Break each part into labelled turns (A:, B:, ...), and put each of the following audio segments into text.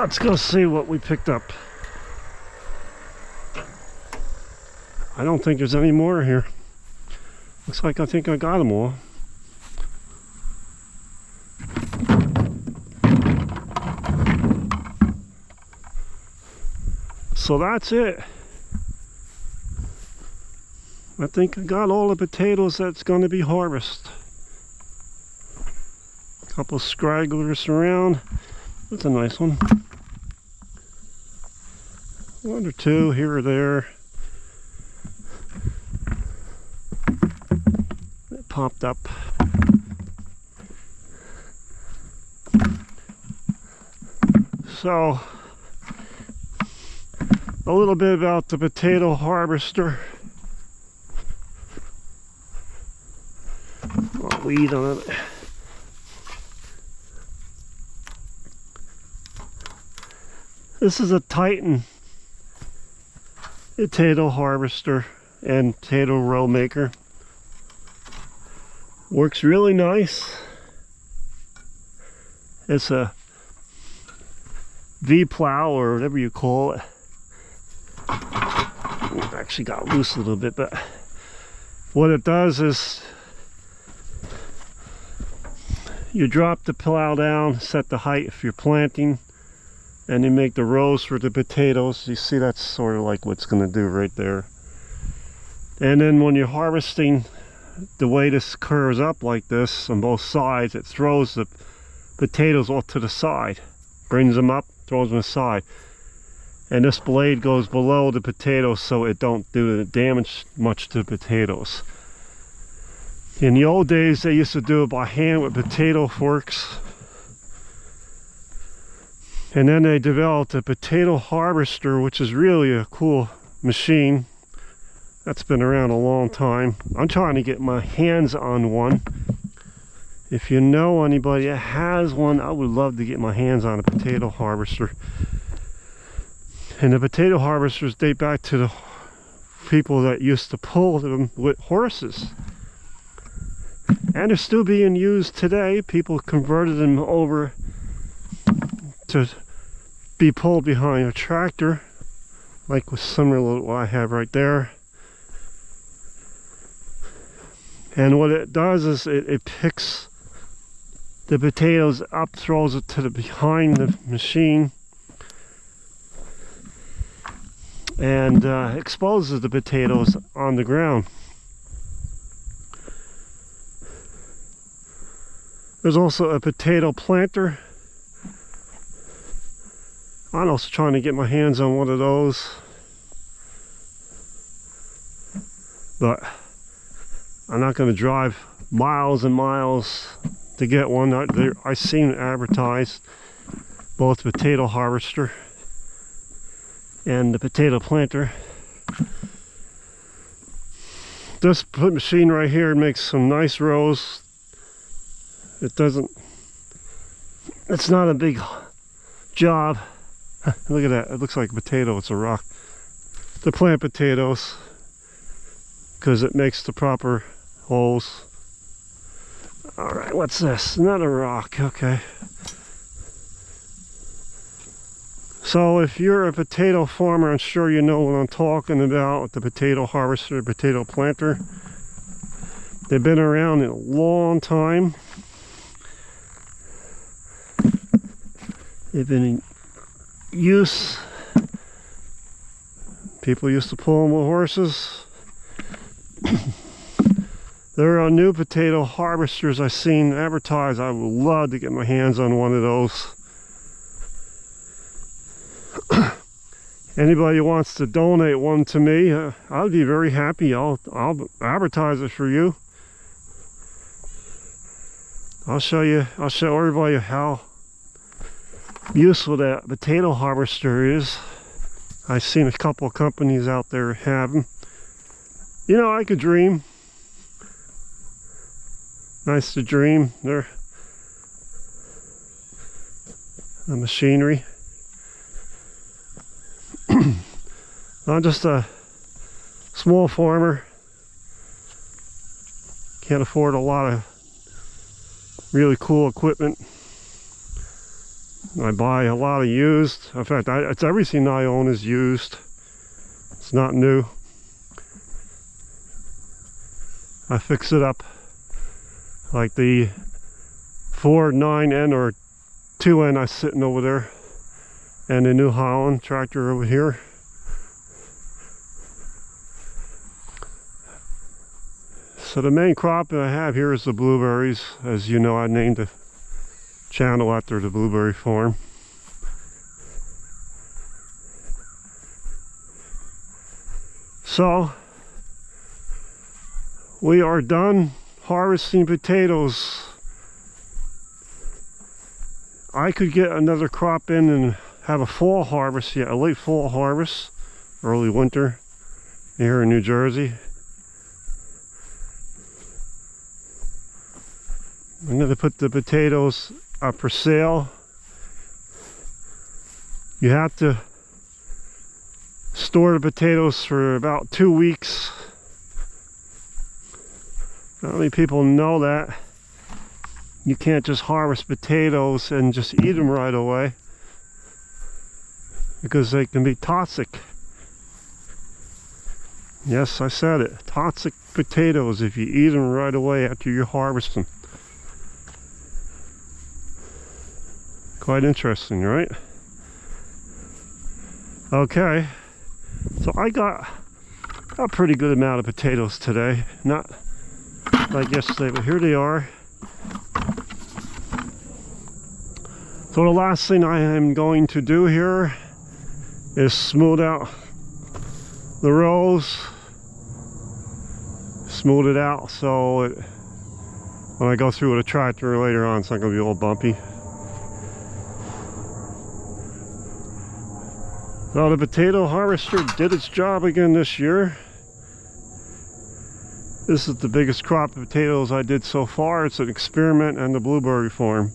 A: Let's go see what we picked up. I don't think there's any more here. Looks like I think I got them all. So that's it. I think I got all the potatoes that's going to be harvested. A couple scragglers around. That's a nice one. One or two here or there. It popped up. So, a little bit about the potato harvester. Oh, weed on it. This is a Titan potato harvester and potato row maker. Works really nice. It's a V-plow or whatever you call it. Actually got loose a little bit, but what it does is you drop the plow down, set the height if you're planting, and you make the rows for the potatoes. You see, that's sort of like what's going to do right there. And then when you're harvesting, the way this curves up like this on both sides, it throws the potatoes off to the side, brings them up, throws them aside. And this blade goes below the potatoes so it don't do the damage much to the potatoes. In the old days, they used to do it by hand with potato forks. And then they developed a potato harvester, which is really a cool machine. That's been around a long time. I'm trying to get my hands on one. If you know anybody that has one, I would love to get my hands on a potato harvester. And the potato harvesters date back to the people that used to pull them with horses. And they're still being used today. People converted them over to be pulled behind a tractor, like with similar to what I have right there. And what it does is it picks the potatoes up, throws it to the behind the machine, and exposes the potatoes on the ground. There's also a potato planter. I'm also trying to get my hands on one of those, but I'm not going to drive miles and miles to get one. I've seen it advertised, both potato harvester and the potato planter. This machine right here makes some nice rows. It's not a big job. Look at that, it looks like a potato, it's a rock. To plant potatoes, because it makes the proper holes. Alright, what's this? Another rock, okay. So if you're a potato farmer, I'm sure you know what I'm talking about with the potato harvester, potato planter. They've been around in a long time. They've been in use. People used to pull them with horses. There are new potato harvesters I've seen advertised. I would love to get my hands on one of those. Anybody who wants to donate one to me, I'll be very happy. I'll advertise it for you. I'll show everybody how useful that potato harvester is. I've seen a couple of companies out there have them. You know, I could dream. Nice to dream. They're the machinery. I'm just a small farmer. Can't afford a lot of really cool equipment. I buy a lot of used. In fact, it's everything I own is used. It's not new. I fix it up, like the Ford 9N or 2N I sitting over there, and the New Holland tractor over here. So the main crop that I have here is the blueberries. As you know, I named the channel after the blueberry farm. So we are done harvesting potatoes. I could get another crop in and have a fall harvest, a late fall harvest, early winter here in New Jersey. I'm going to put the potatoes up for sale. You have to store the potatoes for about 2 weeks. Not many people know that. You can't just harvest potatoes and just eat them right away, because they can be toxic. Yes, I said it. Toxic potatoes if you eat them right away after you harvest them. Quite interesting, right? Okay, so I got a pretty good amount of potatoes today. Not like yesterday, but here they are. So the last thing I am going to do here is smooth out the rows. Smooth it out so when I go through with a tractor later on, it's not going to be all bumpy. So the potato harvester did its job again this year. This is the biggest crop of potatoes I did so far. It's an experiment in the blueberry farm.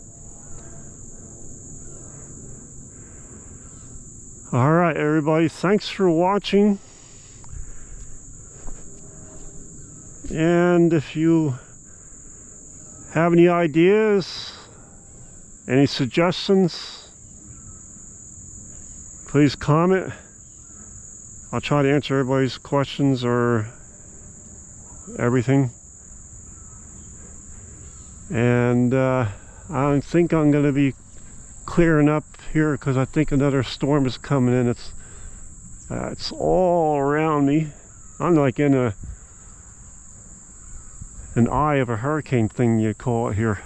A: Alright everybody, thanks for watching. And if you have any ideas, any suggestions, please comment. I'll try to answer everybody's questions or everything. And I think I'm going to be clearing up here because I think another storm is coming in. It's all around me. I'm like in an eye of a hurricane thing, you call it here.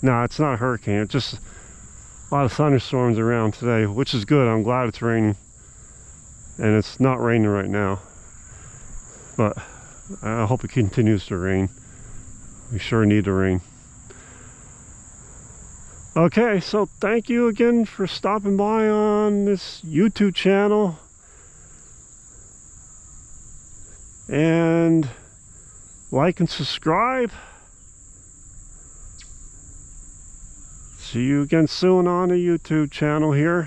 A: No, it's not a hurricane. It's just a lot of thunderstorms around today, which is good. I'm glad it's raining. And it's not raining right now. But I hope it continues to rain. We sure need the rain. Okay, so thank you again for stopping by on this YouTube channel. And like and subscribe. See you again soon on the YouTube channel here.